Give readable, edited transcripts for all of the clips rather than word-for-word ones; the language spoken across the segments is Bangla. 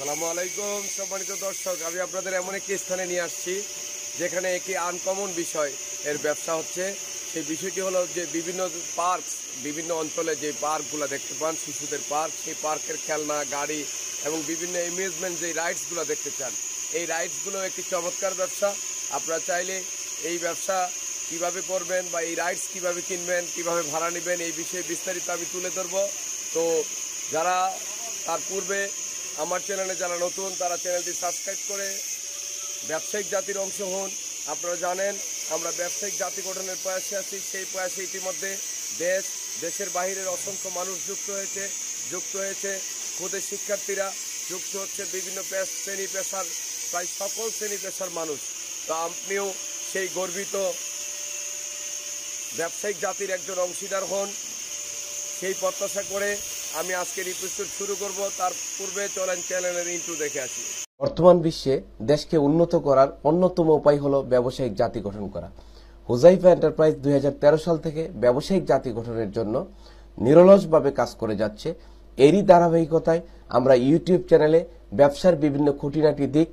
আসসালামু আলাইকুম সম্মানিত দর্শক, আমি আপনাদের এমন একটি স্থানে নিয়ে আসছি যেখানে একটি আনকমন বিষয় এর ব্যবসা হচ্ছে। সেই বিষয়টি হলো যে বিভিন্ন অঞ্চলে যে পার্কগুলো দেখতে পান, শিশুদের পার্ক, সেই পার্কের খেলনা, গাড়ি এবং বিভিন্ন অ্যামিউজমেন্ট যে রাইডসগুলো দেখতে চান, এই রাইডসগুলো একটি চমৎকার ব্যবসা। আপনারা চাইলে এই ব্যবসা কিভাবে করবেন বা এই রাইডস কিভাবে কিনবেন, কিভাবে ভাড়া নেবেন, এই বিষয়ে বিস্তারিত আমি তুলে ধরব। তো যারা তার পূর্বে আমার চ্যানেলে যারা নতুন, তারা চ্যানেলটি সাবস্ক্রাইব করে ব্যবসায়িক জাতির অংশ হন। আপনারা জানেন আমরা ব্যবসায়িক জাতি গঠনের প্রয়াসে আছি। সেই প্রয়াসে ইতিমধ্যে দেশের বাহিরের অসংখ্য মানুষ যুক্ত হয়েছে খুদে শিক্ষার্থীরা যুক্ত হচ্ছে, বিভিন্ন শ্রেণী পেশার, প্রায় সকল শ্রেণী পেশার মানুষ। তো আপনিও সেই গর্বিত ব্যবসায়িক জাতির একজন অংশীদার হন, সেই প্রত্যাশা করে আমি আজকের এপিসোড শুরু করব। তার পূর্বে চলেন চ্যানেলের ইন্ট্রো দেখে আসি। বর্তমান বিশ্বে দেশকে উন্নত করার অন্যতম উপায় হলো ব্যবসায়িক জাতি গঠন করা। হুজাইফা এন্টারপ্রাইজ 2013 সাল থেকে ব্যবসায়িক জাতি গঠনের জন্য নিরলসভাবে কাজ করে যাচ্ছে। এরই ধারাবাহিকতায় আমরা ইউটিউব চ্যানেলে ব্যবসার বিভিন্ন খুঁটিনাটি দিক,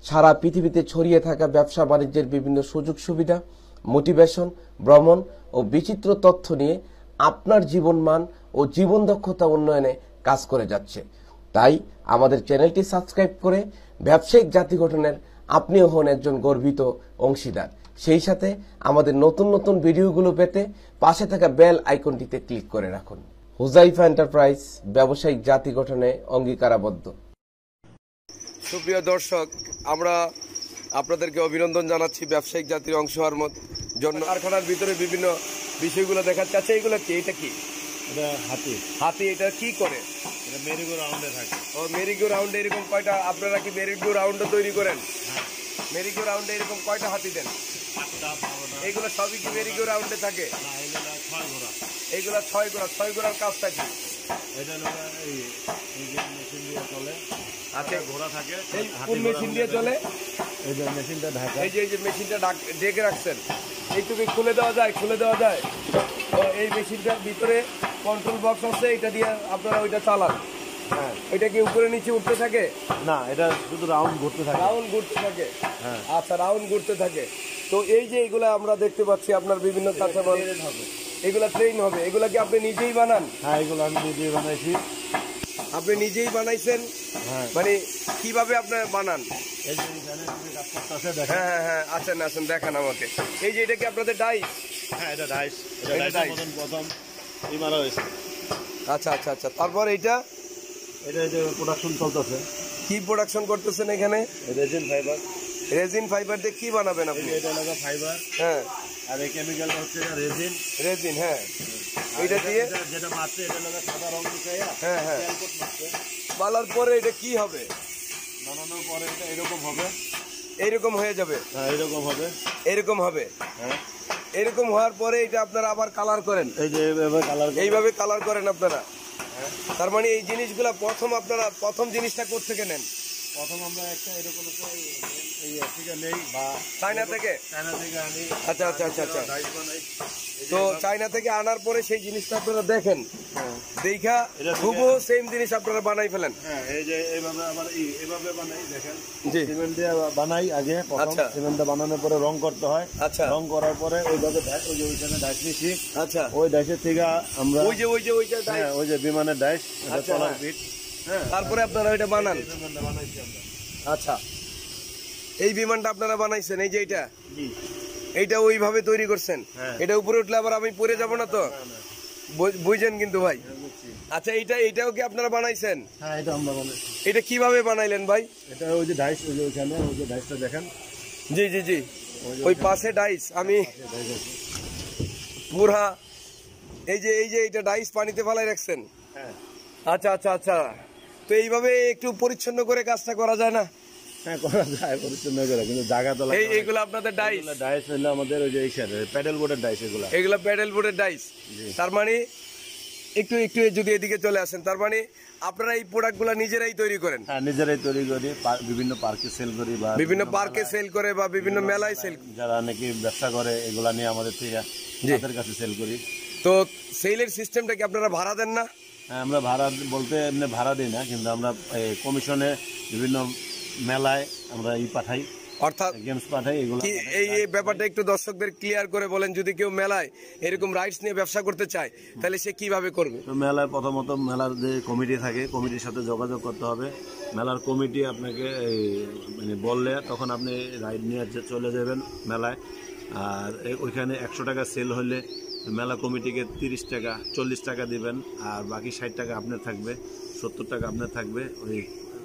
সারা পৃথিবীতে ছড়িয়ে থাকা ব্যবসা বাণিজ্যের বিভিন্ন সুযোগ সুবিধা, মোটিভেশন, ভ্রমণ ও বিচিত্র তথ্য নিয়ে আপনার জীবনমান ও জীবন দক্ষতা উন্নয়নে কাজ করে যাচ্ছে। তাই আমাদের চ্যানেলটি সাবস্ক্রাইব করে ব্যবসায়িক জাতি গঠনের আপনিও হন একজন গর্বিত অংশীদার। সেই সাথে আমাদের নতুন নতুন ভিডিওগুলো পেতে পাশে থাকা বেল আইকনটিতে ক্লিক করে রাখুন। হুজাইফা এন্টারপ্রাইজ ব্যবসায়িক জাতি গঠনে অঙ্গীকারাবদ্ধ। সুপ্রিয় দর্শক, আমরা আপনাদেরকে অভিনন্দন জানাচ্ছি ব্যবসায়িক জাতির অংশ হওয়ার জন্য। কারখানার ভিতরে বিভিন্ন বিষয়গুলো দেখাচ্ছে। আচ্ছা, এইগুলো কি? এটা কি? এটা হাতি। এটা কি করে? এটা মেরিগো রাউন্ডে থাকে। ও, মেরিগো রাউন্ডে এরকম কয়টা? আপনারা কি মেরিগো রাউন্ডও তৈরি করেন? মেরিগো রাউন্ডে এরকম কয়টা হাতি দেন? এইগুলো সবই কি মেরিগো রাউন্ডে থাকে? এইগুলা 6 ঘোড়া। 6 ঘোড়ার কাজটা কি? এটা এই যে মেশিন দিয়ে চলে। আচ্ছা, ঘোড়া থাকে। কোন মেশিন দিয়ে চলে? এই যে মেশিনটা ঢাকা। এই যে মেশিনটা ডেকে রাখছেন, এইটুকু খুলে দেওয়া যায়। তো এই মেশিনটার ভিতরে কন্ট্রোল বক্স আছে, এটা দিয়ে আপনারা ওইটা চালান। হ্যাঁ, এটা কি উপরে নিচে উঠতে থাকে? না, এটা শুধু রাউন্ড ঘুরতে থাকে। রাউন্ড ঘুরতে থাকে। হ্যাঁ। আচ্ছা, রাউন্ড ঘুরতে থাকে। তো এই যে এগুলা আমরা দেখতে পাচ্ছি আপনার বিভিন্ন কাঁচামাল, এগুলা ট্রেন হবে। এগুলা কি আপনি নিজেই বানান? হ্যাঁ, এগুলো আমি নিজেই বানাইছি। আপনি নিজেই বানাইছেন? হ্যাঁ। মানে কিভাবে আপনার বানান? এই যে এখানে কাজ করতেছে দেখেন। হ্যাঁ, আসেন দেখান আমাকে। এই যে এটা কি আপনাদের ডাইস? হ্যাঁ, এটা ডাইস। এটা এটা ডাইস। ডাইস প্রথম ই মারা হয়েছে। আচ্ছা। তারপর এটা যে প্রোডাকশন চলতেছে। কি প্রোডাকশন করতেছেন এখানে? Raisin fibre. রেজিন ফাইবার দিয়ে কি বানাবেন আপনি? এটা লাগা ফাইবার। হ্যাঁ, আর এই কেমিক্যাল হচ্ছে রেজিন। হ্যাঁ। এটা দিয়ে যেটা মারছে এটা লাগা সাদা রং মিশাইয়া। হ্যাঁ। তেলকট মারছে। বালার পরে এটা কি হবে? বানানোর পরে এটা এরকম হবে। এইরকম হয়ে যাবে? হ্যাঁ, এরকম হবে। এরকম হবে। হ্যাঁ, এরকম হওয়ার পরে এটা আপনারা আবার কালার করেন? এই যে এইভাবে কালার করেন আপনারা? তার মানে এই জিনিসগুলা প্রথম জিনিসটা কোত্থেকে নেন? প্রথম আমরা একটা এরকম থেকে নেই বা চায়না থেকে আনি। আচ্ছা। ডাইস বানাই। তো চায়না থেকে আনার পরে সেই জিনিসটা আপনারা দেখেন, হ্যাঁ, দেখা হুবহু সেম জিনিস আপনারা বানাই ফেলেন? হ্যাঁ, এই যে এইভাবে আবার এইভাবে বানাই দেখেন। জি। সিমেন্ট দিয়ে বানাই আগে। আচ্ছা। সিমেন্টটা বানানোর পরে রং করতে হয়। আচ্ছা। রং করার পরে ওইভাবে ওই যে ওইখানে ডাইস নিছি। আচ্ছা। ওই ডাইসের থেকে আমরা ওইটা হ্যাঁ, ওই যে বিমানের ডাইস, আচ্ছা, তলার হ্যাঁ। পিঠ। হ্যাঁ, তারপরে আপনারা ওইটা বানান? এই বিমানটা বানাইছি আমরা। আচ্ছা, এই বিমানটা আপনারা বানাইছেন? এই যে জি। এইটা ওইভাবে তৈরি করছেন? হ্যাঁ। এটা উপরে উঠলে আবার আমি পড়ে যাব না তো? বুঝেন কিন্তু ভাই। বুঝছি। আচ্ছা, এইটাও কি আপনারা বানাইছেন? হ্যাঁ, এটা আমরা বানাইছি। এটা কিভাবে বানাইলেন ভাই? এটা ওই যে ডাইস, ওই যে ওইখানে ওই যে ডাইসটা দেখেন। জি, ওই পাশে ডাইস। আমি পুরা এই যে এটা ডাইস পানিতে ফেলাই রাখছেন? হ্যাঁ। আচ্ছা। তো এইভাবে একটু পরিচ্ছন্ন করে কাজটা করা যায় না? হ্যাঁ, করা যায় পরিচ্ছন্ন করে, কিন্তু জায়গা তো লাগে। এইগুলো আপনাদের ডাইস? ডাইস হইলো আমাদের ওই যে প্যাডেল বোর্ডের ডাইস। এগুলো প্যাডেল বোর্ডের ডাইস। তার মানে একটু যদি এদিকে চলে আসেন, তার মানে আপনারা এই প্রোডাক্টগুলো নিজেরাই তৈরি করেন? হ্যাঁ, নিজেরাই তৈরি করি। বিভিন্ন পার্কে সেল করি বা বিভিন্ন পার্কে সেল করে বা বিভিন্ন মেলায় সেল। যারা নাকি ব্যবসা করে এগুলা নিয়ে আমাদের থেকে তাদের কাছে সেল করি। তো সেলের সিস্টেমটা কি আপনারা ভাড়া দেন না? হ্যাঁ, আমরা ভাড়া বলতে এমনি ভাড়া দিই না, কিন্তু আমরা কমিশনে বিভিন্ন মেলায় আমরা পাঠাই, অর্থাৎ গেমস পাঠাই, এগুলো কি এই ব্যাপারটা একটু দর্শকদের ক্লিয়ার করে বলেন, যদি কেউ মেলায় এরকম রাইডস নিয়ে ব্যবসা করতে চায় তাহলে সে কিভাবে করবে? তো মেলায় প্রথমত মেলার যে কমিটি থাকে, কমিটির সাথে যোগাযোগ করতে হবে। মেলার কমিটি আপনাকে মানে বললে তখন আপনি রাইড নিয়ে চলে যাবেন মেলায়। আর ওইখানে 100 টাকা সেল হলে মেলা কমিটিকে 30 টাকা 40 টাকা দিবেন, আর বাকি 60 টাকা আপনার থাকবে, 70 টাকা আপনার থাকবে। ওই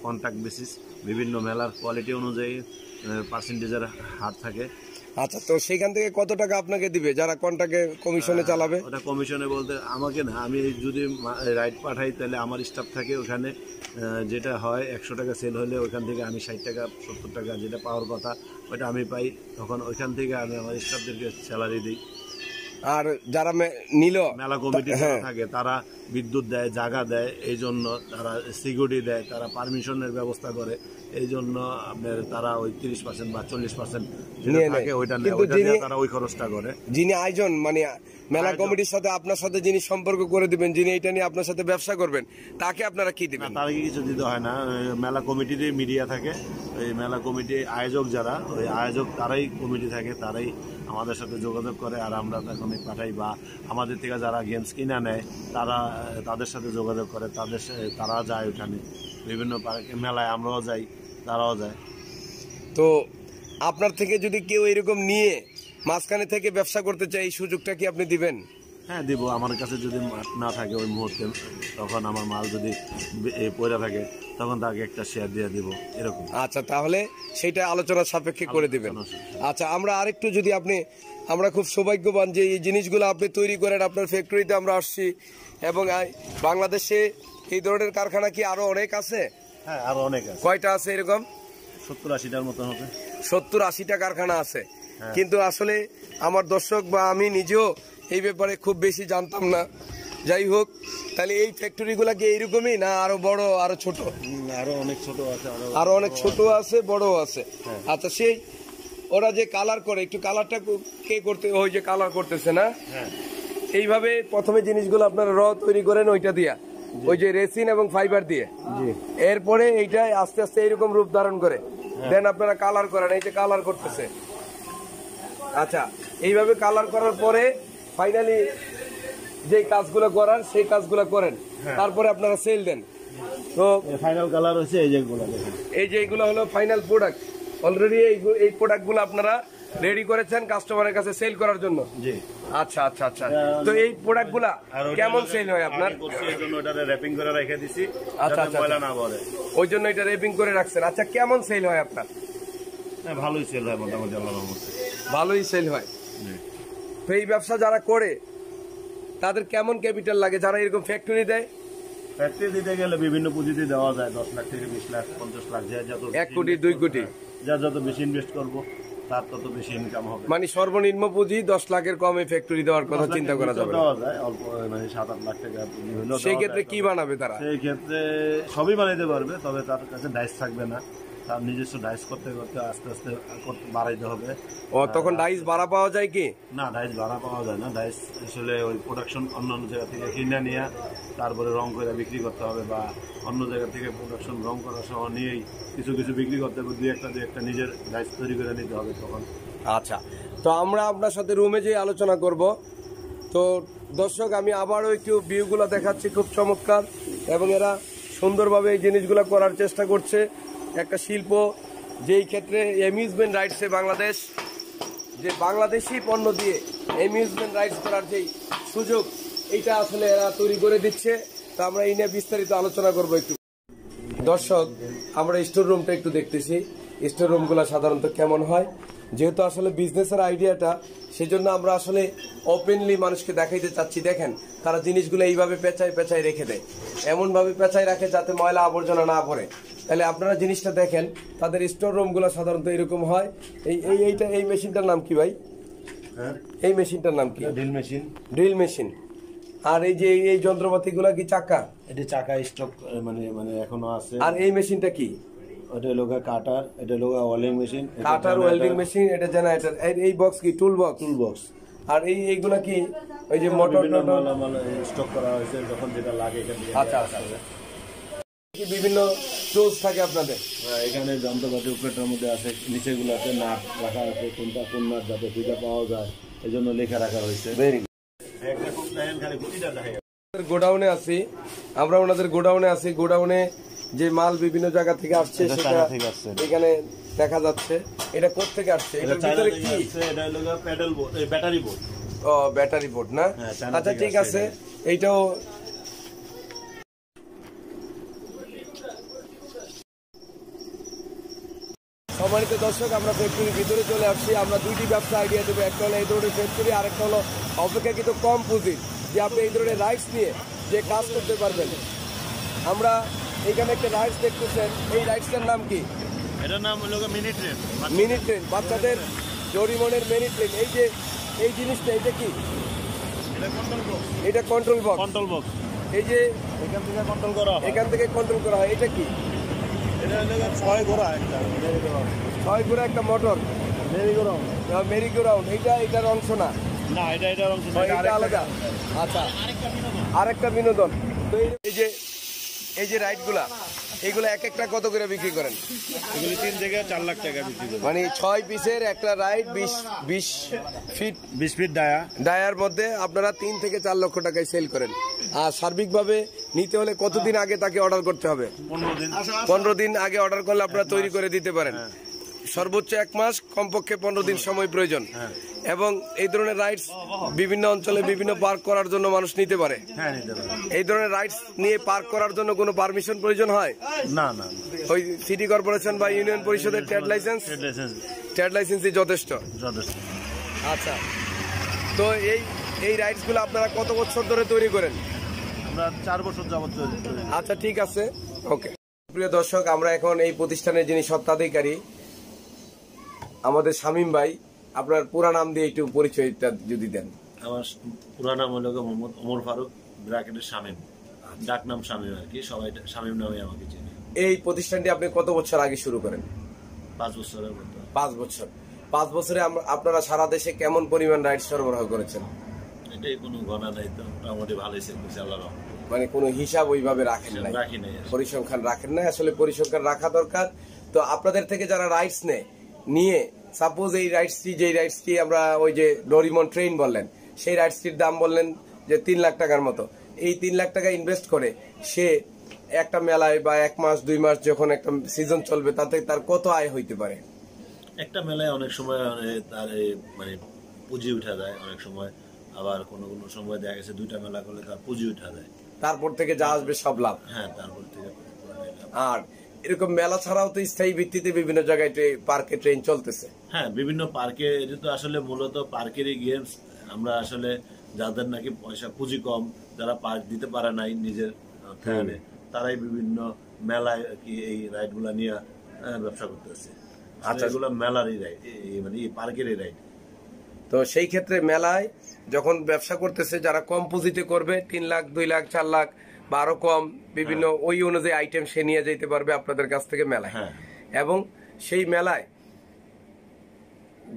কন্ট্রাক্ট বেসিস, বিভিন্ন মেলার কোয়ালিটি অনুযায়ী পার্সেন্টেজের হার থাকে। আচ্ছা, তো সেখান থেকে কত টাকা আপনাকে দিবে যারা কন্ট্রাক্টে কমিশনে চালাবে? ওটা কমিশনে বলতে আমাকে না, আমি যদি রাইড পাঠাই তাহলে আমার স্টাফ থাকে ওখানে, যেটা হয় 100 টাকা সেল হলে ওইখান থেকে আমি 60 টাকা 70 টাকা যেটা পাওয়ার কথা ওইটা আমি পাই, তখন ওইখান থেকে আমি আমার স্টাফদেরকে স্যালারি দিই। আর যারা নিল মেলা কমিটি থাকে তারা বিদ্যুৎ দেয়, জায়গা দেয়, এই জন্য তারা সিকিউরিটি দেয়, তারা পারমিশনের ব্যবস্থা করে, এই জন্য আপনার তারা ওই 30% বা 40% যেটা নিয়ে নেয়। থাকে ওইটা নেয়, কিন্তু ওইটা দিয়ে তারা ওই খরচটা করে। যিনি আয়োজন মানে মেলা কমিটির সাথে আপনার সাথে যিনি সম্পর্ক করে দিবেন, যিনি এটা নিয়ে আপনার সাথে ব্যবসা করবেন, তাকে আপনারা কি দিবেন? তার কিছু দিতে হয় না, মেলা কমিটিরই মিডিয়া থাকে, ওই মেলা কমিটি আয়োজক যারা, ওই আয়োজক তারাই কমিটি থাকে, তারাই আমাদের সাথে যোগাযোগ করে, আর আমরা তখন পাঠাই। বা আমাদের থেকে যারা গেমস কিনে নেয় তারা তাদের সাথে যোগাযোগ করে, তারা যায় ওখানে বিভিন্ন মেলায়, আমরাও যাই, তারাও যায়। তো আপনার থেকে যদি কেউ এরকম নিয়ে মাঝখানে থেকে ব্যবসা করতে চায়, এই সুযোগটা কি আপনি দিবেন? হ্যাঁ, দিব। আমার কাছে যদি না থাকে ওই মুহূর্তে, তখন আমার মাল যদি পড়ে থাকে তখন তাকে একটা শেয়ার দিয়ে দিব, এরকম। আচ্ছা, তাহলে সেটা আলোচনা সাপেক্ষে করে দিবেন। আচ্ছা, আমরা আরেকটু যদি আমরা খুব সৌভাগ্যবান যে এই জিনিসগুলো আপনি তৈরি করেন, আপনার ফ্যাক্টরিতে আমরা আসছি, এবং বাংলাদেশে এই ধরনের কারখানা কি আরো অনেক আছে? হ্যাঁ, আরো অনেক আছে। কয়টা আছে এরকম? 70-80টার মতো হবে। 70-80টা কারখানা আছে, কিন্তু আসলে আমার দর্শক বা আমি নিজেও এই ব্যাপারে খুব বেশি জানতাম না। যাই হোক, তাহলে এই ফ্যাক্টরিগুলো কি এইরকমই না আরো বড়, আরো ছোট? আরো অনেক ছোট আছে, আরো অনেক ছোট আছে, বড় আছে। আচ্ছা, সেই ওরা যে কালার করে, একটু কালারটা কে করতে, ওই যে কালার করতেছে না, এইভাবে প্রথমে জিনিসগুলো আপনারা তৈরি করেন ওইটা দিয়া, ওই যে রেসিন এবং ফাইবার দিয়ে, এরপরে এইটা আস্তে আস্তে এইরকম রূপ ধারণ করে, দেন আপনারা কালার করেন, এই যে কালার করতেছে। আচ্ছা, এইভাবে কালার করার পরে ফাইনালি যে কাজগুলো করার সেই কাজগুলো করেন, তারপরে আপনারা সেল দেন। তো ফাইনাল কালার হচ্ছে এই যেগুলো দেখেন, এই যে এইগুলো হলো ফাইনাল প্রোডাক্ট। অলরেডি এই প্রোডাক্টগুলো আপনারা রেডি করেছেন কাস্টমারের কাছে সেল করার জন্য। জি। আচ্ছা আচ্ছা আচ্ছা, তো এই প্রোডাক্টগুলো কেমন সেল হয় আপনার? এই জন্য ওটা র্যাপিং করে রেখে দিছি, আচ্ছা যাতে ময়লা না পড়ে, ওই জন্য এটা রেপিং করে রাখছেন। আচ্ছা, কেমন সেল হয় আপনার? হ্যাঁ, ভালোই সেল হয় মোটামুটি, আল্লাহর রহমতে ভালোই সেল হয়। তো এই ব্যবসা যারা করে তাদের কেমন ক্যাপিটাল লাগে, যারা এরকম ফ্যাক্টরি দেয়? ফ্যাক্টরি দিতে গেলে বিভিন্ন পুঁজিতে দেওয়া যায়, 10 লাখ থেকে 20 লাখ 50 লাখ, যত 1 কোটি 2 কোটি, যত বেশি ইনভেস্ট করবো তার তত বেশি ইনকাম হবে। মানে সর্বনিম্ন পুঁজি 10 লাখের কমে ফ্যাক্টরি দেওয়ার কথা চিন্তা করা যাবে না। দেওয়া যায় অল্প, মানে 7-8 লাখ টাকা পুঁজি হলেও সেই ক্ষেত্রে কি বানাবে তারা? সেই ক্ষেত্রে সবই বানাইতে পারবে, তবে তার কাছে ডাইস থাকবে না, তার নিজস্ব ডাইস করতে করতে আস্তে আস্তে বাড়াইতে হবে। ও, তখন ডাইস ভাড়া পাওয়া যায় কি? না, ডাইস ভাড়া পাওয়া যায় না। ডাইস আসলে ওই প্রোডাকশন অন্যান্য জায়গা থেকে কিনে নিয়ে তারপরে রং করে বিক্রি করতে হবে, বা অন্য জায়গা থেকে প্রোডাকশন রং করা সহ নিয়েই কিছু কিছু বিক্রি করতে হবে, দুই একটা নিজের ডাইস তৈরি করে নিতে হবে তখন। আচ্ছা, তো আমরা আপনার সাথে রুমে যে আলোচনা করব। তো দর্শক, আমি আবারও একটু ভিউগুলো দেখাচ্ছি, খুব চমৎকার, এবং এরা সুন্দরভাবে এই জিনিসগুলো করার চেষ্টা করছে। একটা শিল্প, যেই ক্ষেত্রে অ্যামিউজমেন্ট রাইডসে বাংলাদেশ, যে বাংলাদেশি পণ্য দিয়ে অ্যামিউজমেন্ট রাইডস করার যেই সুযোগ, এইটা আসলে এরা তৈরি করে দিচ্ছে। তো আমরা এই নিয়ে বিস্তারিত আলোচনা করব একটু। দর্শক, আমরা স্টোর রুমটা একটু দেখতেছি, স্টোর রুমগুলো সাধারণত কেমন হয়। যেহেতু আসলে বিজনেসের আইডিয়াটা, সেজন্য আমরা আসলে ওপেনলি মানুষকে দেখাইতে চাচ্ছি। দেখেন, তারা জিনিসগুলো এইভাবে পেঁচায় পেঁচায় রেখে দেয়, এমনভাবে পেঁচায় রাখে যাতে ময়লা আবর্জনা না পড়ে। তাহলে আপনারা জিনিসটা দেখেন, তাদের স্টোর রুমগুলো সাধারণত এরকম হয়। এই মেশিনটার নাম কি ভাই? এই মেশিনটার নাম কি? Drill machine. Drill machine. আর এই যন্ত্রপাতিগুলো কি চাকা? এটা চাকা স্টক, মানে এখনো আছে। আর এই মেশিনটা কি? ওটা লোগা কাটার, এটা লোগা ওয়েল্ডিং মেশিন। কাটার ওয়েল্ডিং মেশিন, এটা জেনারেটর। এই বক্স কি? Tool box. Tool box. আর এইগুলা কি ওই যে মোটর বিভিন্ন মালামাল স্টক করা হয়েছে, যখন যেটা লাগে এখান থেকে আচ্ছা আচ্ছা কি বিভিন্ন টুলস থাকে আপনাদের? এখানে যন্ত্রপাতি উপরেটার মধ্যে আছে, নিচেগুলোতে নাট রাখা আছে, কোনটা কোন নাট যাতে খুঁজে পাওয়া যায় এই জন্য লেখা রাখা হয়েছে। Very good. গোডাউনে আছি আমরা, ওনাদের গোডাউনে আছি। গোডাউনে যে মাল বিভিন্ন জায়গা থেকে আসছে সেটা এখানে দেখা যাচ্ছে। এটা কোথা থেকে আসছে? এটার ভিতরে কি? এটা হলো প্যাডেল বোর্ড, ব্যাটারি বোর্ড। ও ব্যাটারি বোর্ড না? আচ্ছা ঠিক আছে। এইটাও সম্মানিত দর্শক, আমরা ফ্যাক্টরির ভিতরে চলে আসছি। আমরা দুইটি ব্যবসা আইডিয়া দেবো। একটা হলো এই ধরনের ফ্যাক্টরি, আর একটা হলো অপেক্ষাকৃত কম পুঁজির, যে আপনি এই ধরনের রাইটস নিয়ে যে কাজ করতে পারবেন। আমরা এখানে একটা রাইটস দেখতেছেন, এই রাইটসটার নাম কি? এটার নাম হলো মিনি ট্রেন। মিনি ট্রেন, বাচ্চাদের ডোরিমনের মিনি ট্রেন। এই যে এই জিনিসটা, এটা কি? এটা কন্ট্রোল বক্স। কন্ট্রোল বক্স, এই যে এখান থেকে কন্ট্রোল করা হয়। এখান থেকে কন্ট্রোল করা হয়। এটা কি? এটা হলো 6 ঘোড়া একটা, 6 ঘোড়া একটা মোটর, মেরি গো রাউন্ড। এটার অংশ না? না, এটার অংশ না, এটা আলাদা। আচ্ছা, আরেকটা বিনোদন। তো এই যে রাইডগুলা, এগুলো এক একটা কত করে বিক্রি করেন? এগুলি 3 থেকে 4 লাখ টাকা বিক্রি করে। মানে 6 পিসের একটা রাইড 20 ফিট 20 ফিট ডায়ার মধ্যে আপনারা 3 থেকে 4 লক্ষ টাকায় সেল করেন। আর সার্বিকভাবে নিতে হলে কতদিন আগে তাকে অর্ডার করতে হবে? 15 দিন আগে অর্ডার করলে আপনারা তৈরি করে দিতে পারেন। সর্বোচ্চ 1 মাস, কমপক্ষে 15 দিন সময় প্রয়োজন। এবং এই ধরনের রাইডস বিভিন্ন অঞ্চলে বিভিন্ন পার্ক করার জন্য মানুষ নিতে পারে। এই ধরনের রাইডস নিয়ে পার্ক করার জন্য কোনো পারমিশন প্রয়োজন হয় না? ওই সিটি কর্পোরেশন বা ইউনিয়ন পরিষদের ট্রেড লাইসেন্সই যথেষ্ট। আচ্ছা, তো এই রাইডসগুলো আপনারা কত বছর ধরে তৈরি করেন? আমরা 4 বছর যাবত তৈরি করি। আচ্ছা ঠিক আছে, ওকে। প্রিয় দর্শক, আমরা এখন এই প্রতিষ্ঠানের যিনি স্বত্বাধিকারী আমাদের শামীম ভাই, আপনার পুরা নাম দিয়ে একটু পরিচয়টা যদি দেন। আমার পুরা নাম হলো মোহাম্মদ ওমর ফারুক, ব্র্যাকেটে শামীম, ডাক নাম শামীম আর কি, সবাই শামীম নামে আমাকে চেনে। এই প্রতিষ্ঠানটি আপনি কত বছর আগে শুরু করেন? 5 বছরের মতো। 5 বছর। 5 বছরে আপনারা সারা দেশে কেমন পরিমাণ রাইড সরবরাহ করেছেন? এটাই কোনো গণনা নাই তো, মোটামুটি ভালোই সেল করছে আল্লাহর রহমতে। মানে কোনো হিসাব ওইভাবে রাখেন নাই? রাখি নাই, পরিসংখ্যান রাখেন নাই। আসলে পরিসংখ্যান রাখা দরকার। তো আপনাদের থেকে যারা রাইডস নিয়ে সাপোজ এই রাইডসটি আমরা ওই যে ডোরিমন ট্রেন বললেন, সেই রাইডসটির দাম বললেন যে 3 লাখ টাকার মতো। এই 3 লাখ টাকা ইনভেস্ট করে সে একটা মেলায় বা 1 মাস 2 মাস যখন একটা সিজন চলবে, তাতে তার কত আয় হইতে পারে? একটা মেলায় অনেক সময় তার মানে পুঁজি উঠা যায়, অনেক সময় আবার কোনো সময় দেখা গেছে 2টা মেলা করলে তার পুঁজি উঠা যায়, তারপর থেকে যা আসবে সব লাভ। হ্যাঁ, তারপর থেকে। আর এরকম মেলা ছাড়াও তো স্থায়ী ভিত্তিতে বিভিন্ন জায়গায় পার্কে ট্রেন চলতেছে। হ্যাঁ, বিভিন্ন পার্কে। এটা তো আসলে মূলত পার্কেরই গেমস। আমরা আসলে যাদের নাকি পয়সা পুঁজি কম, যারা পার্ক দিতে পারে নাই নিজের অর্থায়নে, তারাই বিভিন্ন মেলায় কি এই রাইড গুলা নিয়ে ব্যবসা করতেছে। আচ্ছা, এগুলো মেলারই রাইড, মানে পার্কেরই রাইড। তো সেই ক্ষেত্রে মেলায় যখন ব্যবসা করতেছে, যারা কম পুঁজিতে করবে 3 লাখ 2 লাখ 4 লাখ বা আরো কম, বিভিন্ন ওই অনুযায়ী আইটেম সে নিয়ে যেতে পারবে আপনাদের কাছ থেকে মেলায়। এবং সেই মেলায়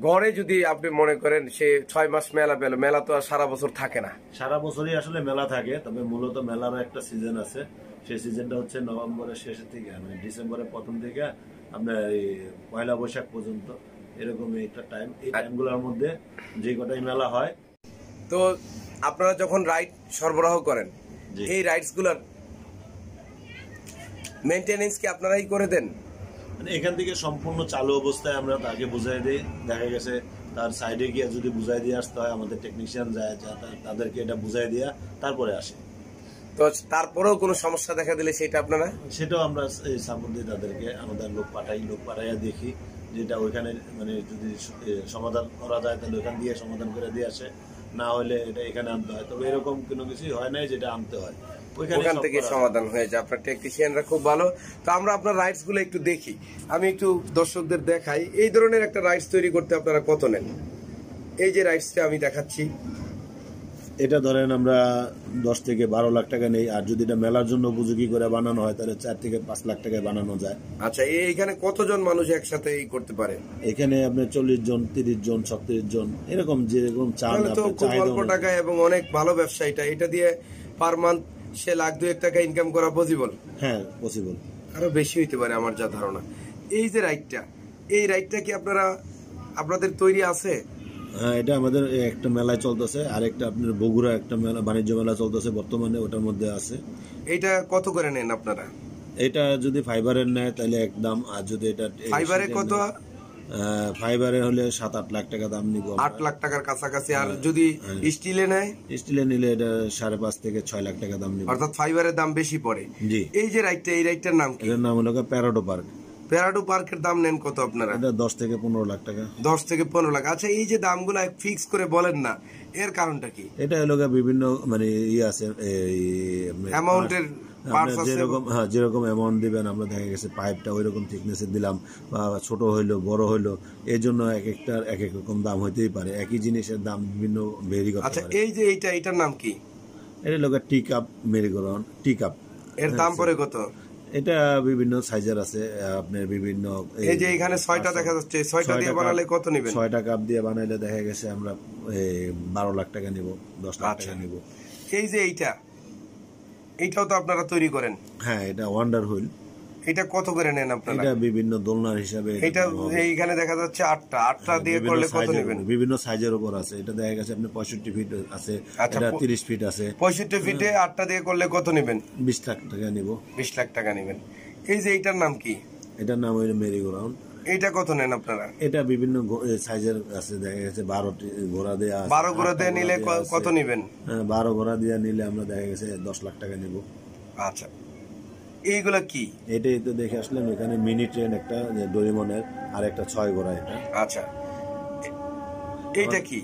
গড়ে যদি আপনি মনে করেন সে 6 মাস মেলা পেল, মেলা তো আর সারা বছর থাকে না। সারা বছরই আসলে মেলা থাকে, তবে মূলত মেলারও একটা সিজন আছে। সেই সিজনটা হচ্ছে নভেম্বরের শেষের থেকে, মানে ডিসেম্বরের প্রথম থেকে আপনার এই 1 বৈশাখ পর্যন্ত, এরকম একটা টাইম। এই টাইমগুলোর মধ্যে যে কটাই মেলা হয়। তো আপনারা যখন রাইড সরবরাহ করেন, এই রাইডস গুলার মেইনটেনেন্স কি আপনারাই করে দেন? মানে এখান থেকে সম্পূর্ণ চালু অবস্থায় আমরা তাকে বুঝাই দিই। দেখা গেছে তার সাইডে গিয়ে যদি বুঝাই দিয়ে আসতে হয়, আমাদের টেকনিশিয়ান যায়, তাদেরকে এটা বুঝাই দিয়া তারপরে আসে। তো তারপরেও কোনো সমস্যা দেখা দিলে সেটাও আমরা সাপোর্ট দিই তাদেরকে। আমাদের লোক পাঠাইয়া দেখি যেটা ওইখানে মানে যদি সমাধান করা যায় তাহলে ওইখান দিয়ে সমাধান করে দিয়ে আসে, না হলে এটা এখানে আনতে হয়। তবে এরকম কোনো কিছুই হয় নাই যেটা আনতে হয়, ওইখান থেকে সমাধান হয়ে যায়। আপনার টেকনিশিয়ানরা খুব ভালো। তো আমরা আপনার রাইডস গুলো একটু দেখি, আমি একটু দর্শকদের দেখাই। এই ধরনের একটা রাইডস তৈরি করতে আপনারা কত নেন? এই যে রাইডসটা আমি দেখাচ্ছি, এটা ধরেন আমরা 10 থেকে 12 লাখ টাকা নেই, আর যদি এটা মেলার জন্য উপযোগী করে বানানো হয় তাহলে 4 থেকে 5 লাখ টাকায় বানানো যায়। আচ্ছা, এইখানে কতজন মানুষ একসাথে এই করতে পারে? এখানে আপনি 40 জন, 30 জন, 37 জন, এরকম যেরকম চান। তাহলে তো খুব অল্প টাকায় এবং অনেক ভালো ব্যবসা এটা দিয়ে পার মান্থ সে লাখ 2 টাকা ইনকাম করা পসিবল। হ্যাঁ, পসিবল। আরো বেশি হইতে পারে আমার যা ধারণা। এই যে রাইডটা কি আপনাদের তৈরি আছে? হ্যাঁ, এটা আমাদের একটা মেলায় চলতেছে, আর একটা আপনার বগুড়া একটা মেলা, বাণিজ্য মেলা চলতেছে বর্তমানে, ওটার মধ্যে আছে। এটা কত করে নেন আপনারা? এটা যদি ফাইবারের নেয় তাহলে একদম, আর যদি এটা ফাইবারে কত? ফাইবারে হলে 7-8 লাখ টাকা দাম নিব। 8 লাখ টাকার কাছাকাছি। আর যদি স্টিলে নেয়? স্টিলে নিলে এটা 5.5 থেকে 6 লাখ টাকা দাম নিব। অর্থাৎ ফাইবারের দাম বেশি পড়ে। জি। এই যে রাইডটার নাম কি? এর নাম হলো প্যারাডো পার্ক। প্যারাডো পার্কের দাম নেন কত আপনারা? এটা 10 থেকে 15 লাখ টাকা। 10 থেকে 15 লাখ। আচ্ছা, এই যে দামগুলো ফিক্স করে বলেন না, এর কারণটা কি? এটা হলো বিভিন্ন মানে আছে, অ্যামাউন্টের যেরকম অ্যামাউন্ট দিবেন, আমরা দেখা গেছে পাইপটা ওই রকম থিকনেসের দিলাম, বা ছোট হইলো বড় হইলো, এই জন্য এক একটার এক এক রকম দাম হইতেই পারে। একই জিনিসের দাম বিভিন্ন ভেরি করতে পারে। আচ্ছা, এই যে এটার নাম কি? এটা হলো টি কাপ মেরিগোরাউন্ড, টি কাপ। এর দাম পড়ে কত? এটা বিভিন্ন সাইজের আছে, আপনার বিভিন্ন। এই যে এখানে 6টা দেখা যাচ্ছে, 6টা দিয়ে বানালে কত নেবেন? 6টা কাপ দিয়ে বানাইলে দেখা গেছে আমরা 12 লাখ টাকা নিব, 10 লাখ টাকা নিব। এই যে এইটাও তো আপনারা তৈরি করেন? হ্যাঁ, এটা ওয়ান্ডার হুইল। এটা কত করে নেন আপনারা? এটা বিভিন্ন দোলনার হিসাবে। এটা এইখানে দেখা যাচ্ছে 8টা দিয়ে করলে কত নেবেন? বিভিন্ন সাইজের উপর আছে। এটা দেখা গেছে আপনি 65 ফিট আছে, এটা 30 ফিট আছে। 65 ফিটে 8টা দিয়ে করলে কত নেবেন? 20 লাখ টাকা নিব। 20 লাখ টাকা নেবেন। এই যে এইটার নাম কি? এটার নাম হইলো মেরিগোরাউন্ড। এইটা কত নেন আপনারা? এটা বিভিন্ন সাইজের আছে, দেখা গেছে 12টি ঘোড়া দিয়ে আছে। 12 ঘোড়া দিয়ে নিলে কত নেবেন? 12 ঘোড়া দিয়ে নিলে আমরা দেখা গেছে 10 লাখ টাকা নিব। আচ্ছা, এইগুলা কি? এটাই তো দেখে আসলাম, এখানে মিনি ট্রেন একটা ডোরিমনের, আর একটা 6 ঘোড়া এটা। আচ্ছা, এইটা কি?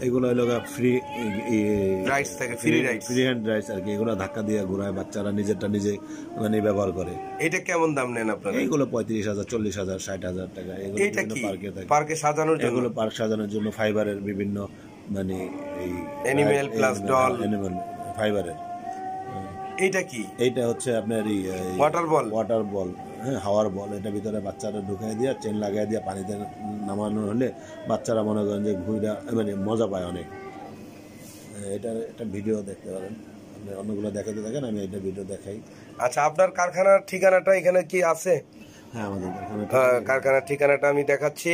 এগুলো হলো ফ্রি রাইডস থাকে, ফ্রি হ্যান্ড রাইডস আর কি। এগুলো ধাক্কা দিয়ে ঘোরায়, বাচ্চারা নিজেরটা নিজে মানে ব্যবহার করে। এটা কেমন দাম নেন আপনারা? এইগুলো 35,000, 40,000, 60,000 টাকা। এইটা কি? পার্কে সাজানোর জন্য? এগুলো পার্ক সাজানোর জন্য ফাইবারের বিভিন্ন মানে এই অ্যানিমেল প্লাস ডল, অ্যানিমেল ফাইবারের। এইটা কি? এইটা হচ্ছে আপনার ওয়াটার বল। হ্যাঁ, হাওয়ার বল। এটা ভিতরে বাচ্চারা ঢুকাই দিয়ে চেন লাগাই দিয়ে পানিতে নামানো হলে বাচ্চারা মনে করেন যে ঘুরে মানে মজা পায় অনেক। এটা ভিডিও দেখতে পারেন, আপনি অন্যগুলো দেখাতে থাকেন, আমি এটা ভিডিও দেখাই। আচ্ছা, আপনার কারখানার ঠিকানাটা এখানে কি আছে? হ্যাঁ, আমাদের কারখানার ঠিকানাটা আমি দেখাচ্ছি।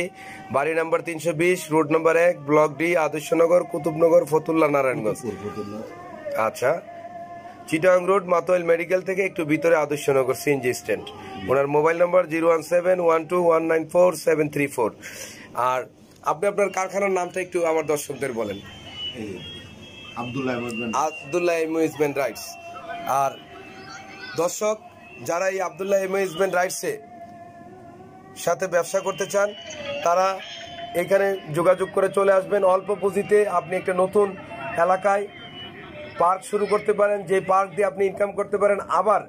বাড়ি number 320, road number 1, block D, Adarshnagar, Kutubnagar, Fatullah, Narayanganj. আচ্ছা, চিটাং রোড, মাতোয়াইল মেডিকেল থেকে একটু ভিতরে আদর্শনগর সিএনজি স্ট্যান্ড। ওনার মোবাইল নাম্বার 01712194734। আর আপনি আপনার কারখানার নামটা একটু আমার দর্শকদের বলেন। Abdullah amusement rides. আর দর্শক, যারা এই আব্দুল্লাহ অ্যামিউজমেন্ট রাইডসে সাথে ব্যবসা করতে চান, তারা এখানে যোগাযোগ করে চলে আসবেন। অল্প পুঁজিতে আপনি একটা নতুন এলাকায় পার্ক শুরু করতে পারেন, যে পার্ক দিয়ে আপনি ইনকাম করতে পারেন। আবার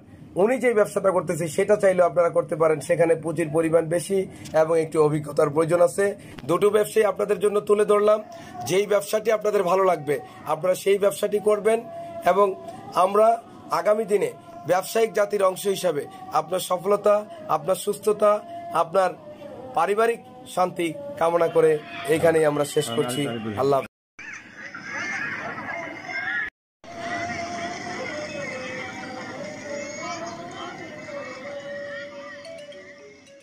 উনি যে ব্যবসাটা করতেছে সেটা চাইলেও আপনারা করতে পারেন। সেখানে পুঁজির পরিমাণ বেশি এবং একটু অভিজ্ঞতার প্রয়োজন আছে। দুটো ব্যবসায়ী আপনাদের জন্য তুলে ধরলাম। যেই ব্যবসাটি আপনাদের ভালো লাগবে আপনারা সেই ব্যবসাটি করবেন, এবং আমরা আগামী দিনে ব্যবসায়িক জাতির অংশ হিসাবে আপনার সফলতা, আপনার সুস্থতা, আপনার পারিবারিক শান্তি কামনা করে এখানেই আমরা শেষ করছি। আল্লাহ।